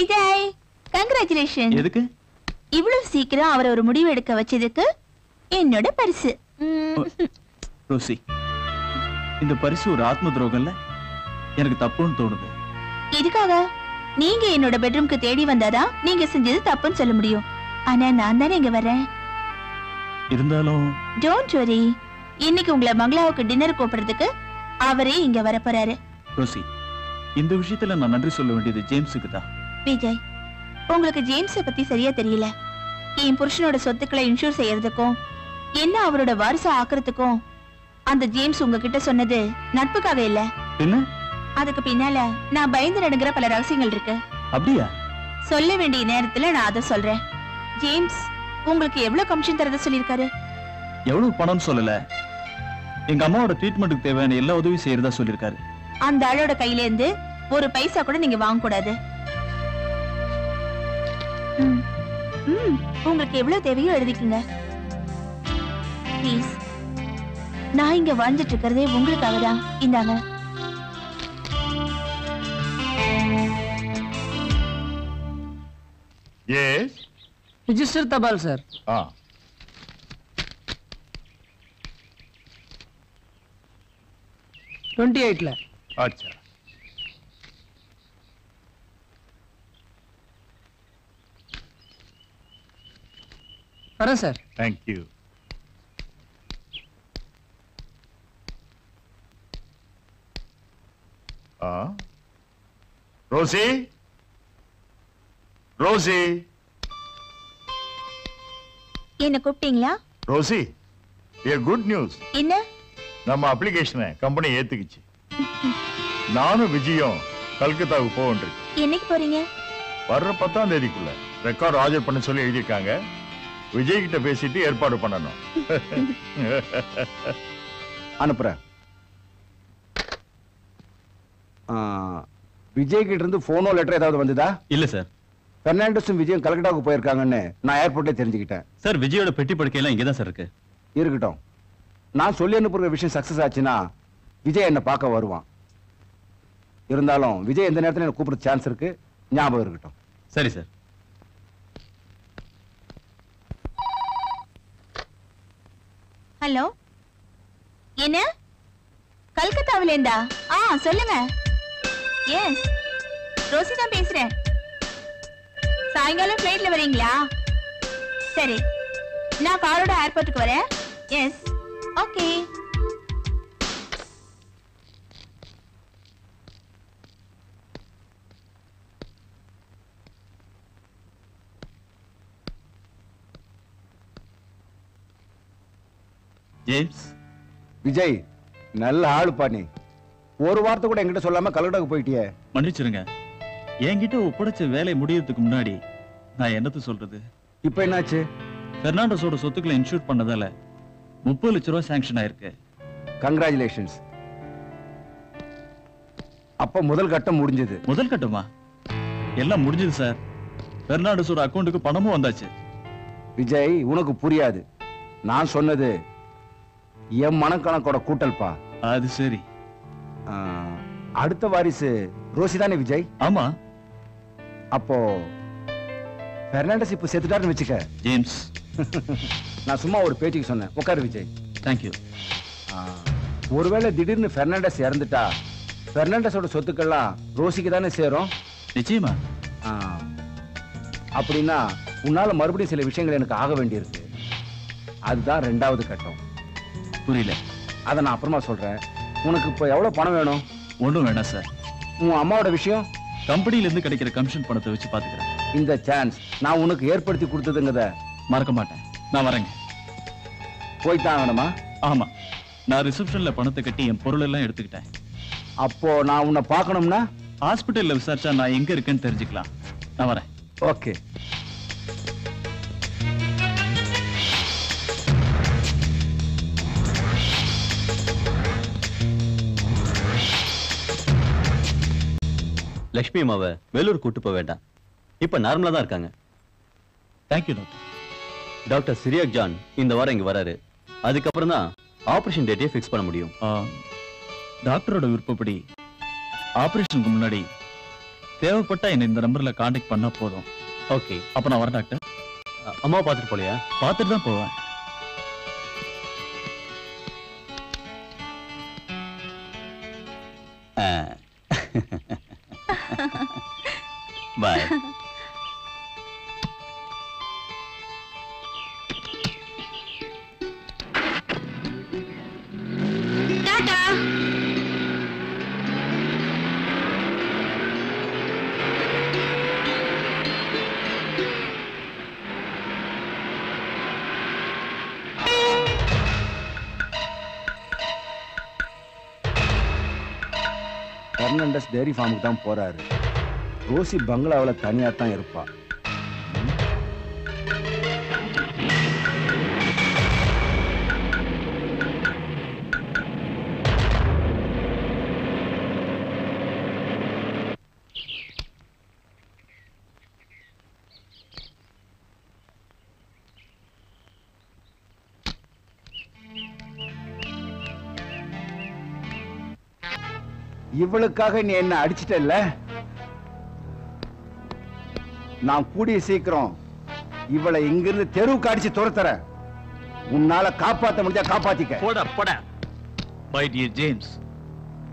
Vijay, congratulation. எதுக்கு இவ்வளவு சீக்கிரம் அவர் ஒரு முடிவு எடுக்க வச்சதுக்கு என்னோட பரிசு. ரோசி, இந்த பரிசு ஒரு ஆத்ம துரோகம்ல, எனக்கு தப்புன்னு தோணுது. இதுக்காக நீங்க என்னோட பெட்ரூம்க்கு தேடி வந்தாதான் நீங்க செஞ்சது தப்புன்னு சொல்ல முடியும். ஆனா நான் தானே இங்க வரேன். இருந்தாலும் டோன்ட் வரி, இன்னைக்கு உங்களை மங்களாவுக்கு டின்னர் கூப்பிடுறதுக்கு அவரே இங்க வர போறாரு. ரோசி, இந்த விஷயத்துல நான் நன்றி சொல்ல வேண்டியது ஜேம்ஸுக்கு தான். விஜய், உங்களுக்கு ஜேம்ஸ பத்தி சரியா தெரியல. என் புருஷனோட சொத்துக்களை இன்சூர் செய்யறதுக்கும் என்ன அவரோட வாரிசா ஆக்குறதுக்கும் அந்த ஜேம்ஸ் உங்ககிட்ட சொன்னது நட்புக்காக இல்ல. என்ன? அதுக்கு பின்னால நான் பயந்து நடுங்கிற பல ரகசியங்கள் இருக்கு. அப்படியா? சொல்ல வேண்டிய நேரத்துல நான் அதை சொல்றேன். ஜேம்ஸ் உங்களுக்கு எவ்வளவு கமிஷன் தரத சொல்லிருக்காரு? எவ்வளவு பணம் சொல்லல, எங்க அம்மாவோட ட்ரீட்மெண்ட்டுக்கு தேவையான எல்லா உதவியும் செய்யறதா சொல்லிருக்காரு. அந்த ஆளோட கையில இருந்து ஒரு பைசா கூட நீங்க வாங்க கூடாது. உங்களுக்கு எவ்வளவு தேவையோ எழுதிக்கங்க ப்ளீஸ். நான் இங்க வாழ்ந்துட்டு இருக்கிறதே உங்களுக்காக தான். இந்தாங்க. Yes. Register तबाल sir. 28 ला. अच्छा. अरे sir. Thank you. Rosie? Rosie? என்ன கூப்பிட்டீங்களா? Rosie, a good news. என்ன? நம்ம அப்ளிகேஷனை கம்பெனி ஏத்துக்கிச்சு. நானும் விஜயும் கல்கத்தாவுக்கு போகணும். என்னைக்கு போறீங்க? வர்ற 10ஆம் தேதிக்குள்ள ரெக்கார்ட் ஆஜர் பண்ண சொல்லி எழுதியிருக்காங்க. விஜய் கிட்ட பேசிட்டு ஏற்பாடு பண்ணணும். அனுப்புறேன். விஜய் கிட்ட இருந்து போனோ லெட்டர் ஏதாவது வந்ததா? இல்ல சார். பெர்னாண்டஸும் விஜயும் கல்கட்டாவுக்கு போயிருக்காங்கன்னு நான் ஏர்போர்ட்ல தெரிஞ்சுக்கிட்டேன். சார், விஜயோட பெட்டி படுக்கையெல்லாம் இங்கதான் சார் இருக்கு. இருக்கட்டும். நான் சொல்லி அனுப்புற விஷயம் சக்சஸ் ஆச்சுன்னா விஜய் என்ன பார்க்க வருவான். இருந்தாலும் விஜய் எந்த நேரத்துல என்ன கூப்பிட சான்ஸ் இருக்கு, ஞாபகம் இருக்கட்டும். சரி சார். ஹலோ, என்ன? கல்கத்தாவில இருந்தா? சொல்லுங்க. எஸ், ரோசி தான் பேசுறேன். சாயங்காலம் ஃபிளைட்ல வரீங்களா? சரி, நான் காரோட ஏர்போர்ட்டுக்கு வரேன். S, okay. ஜேம்ஸ். விஜய் நல்ல ஆளுப்பா நீ. ஒரு வார்த்தை கூட என்கிட்ட சொல்லாம கல்கட்டாவுக்கு போயிட்டியே. மன்னிச்சிருங்க. என்கிட்ட ஒப்படைச்ச வேலை முடியறதுக்கு முன்னாடி நான் என்னத்து சொல்றது? இப்ப என்னாச்சு? பெர்னாண்டஸோட சொத்துக்களை இன்சூர் பண்ணதால 30 லட்சம் ரூபாய் சாங்ஷன் ஆயிருக்கு. கங்க்ராச்சுலேஷன்ஸ். அப்ப முதல் கட்டம் முடிஞ்சது. முதல் கட்டமா? எல்லாம் முடிஞ்சது சார். பெர்னாண்டஸோட அக்கவுண்ட்டுக்கு பணமும் வந்தாச்சு. விஜய், உனக்கு புரியாது. நான் சொன்னது என் மனக்கணக்கோட கூட்டல்பா. அது சரி. அடுத்த வாரிசு ரோசி தானே விஜய்? ஆமா. அப்போ பெர்னாண்டஸ் இப்ப செத்துட்டாருன்னு வச்சுக்க. ஜேம்ஸ், நான் சும்மா ஒரு பேச்சுக்கு சொன்னேன். உட்காரு விஜய். தேங்க்யூ. ஒருவேளை திடீர்னு பெர்னாண்டஸ் இறந்துட்டா பெர்னாண்டஸோட சொத்துக்கள்லாம் ரோசிக்கு தானே சேரும்? நிச்சயமா. அப்படின்னா உன்னால மறுபடியும் சில விஷயங்கள் எனக்கு ஆக வேண்டியிருக்கு. அதுதான் 2வது கட்டம். புரியல. அதை நான் அப்புறமா சொல்றேன். உனக்கு இப்ப எவ்வளவு பணம் வேணும்? ஒண்ணும் வேணாம் சார். உன் அம்மாவோட விஷயம்? கம்பெனில இருந்து கிடைக்கிற கமிஷன் பணத்தை வச்சு பாத்துக்கிறேன். இந்த சான்ஸ் நான் உனக்கு ஏற்படுத்தி கொடுத்ததுங்கத மறக்க மாட்டேன். நான் வரேங்க. போய்தான் ஆகணுமா? ஆமா. நான் ரிசப்ஷன்ல பணத்தை கட்டி என் பொருள் எல்லாம் எடுத்துக்கிட்டேன். அப்போ நான் உன்னை பார்க்கணும்னா ஹாஸ்பிட்டல்ல விசாரிச்சா நான் எங்க இருக்கேன்னு தெரிஞ்சுக்கலாம். நான் வரேன். ஓகே. லட்சுமி அம்மாவை வேலூர் கூட்டு போக வேண்டாம். இப்ப நார்மலா தான் இருக்காங்க. Thank you doctor. Doctor Cyriac John இந்த வாரம் இங்க வராரு. அதுக்கப்புறம் தான் ஆபரேஷன் டேட்டை ஃபிக்ஸ் பண்ண முடியும். டாக்டரோட விருப்பப்படி ஆபரேஷனுக்கு முன்னாடி தேவைப்பட்டா என்ன இந்த நம்பர்ல காண்டாக்ட் பண்ணா போதும். ஓகே. அப்ப நான் வரேன் டாக்டர். அம்மாவை பார்த்துட்டு போலையா? பார்த்துட்டு தான் போவேன். பாய். டாடா. பெர்னாண்டஸ் டேரி ஃபார்முக்கு தான் போறாரு. ரோசி பங்களாவில் தனியா தான் இருப்பா. இவளுக்காக நீ என்ன அடிச்சிட்டல்ல? நான் கூடிய சீக்கிரம் இவளை இங்கிருந்து தெருவுக்கு அடிச்சு துரத்துறேன். உன்னால காப்பாத்த முடிஞ்சா காப்பாத்திக்க. போடா போடா. My dear James,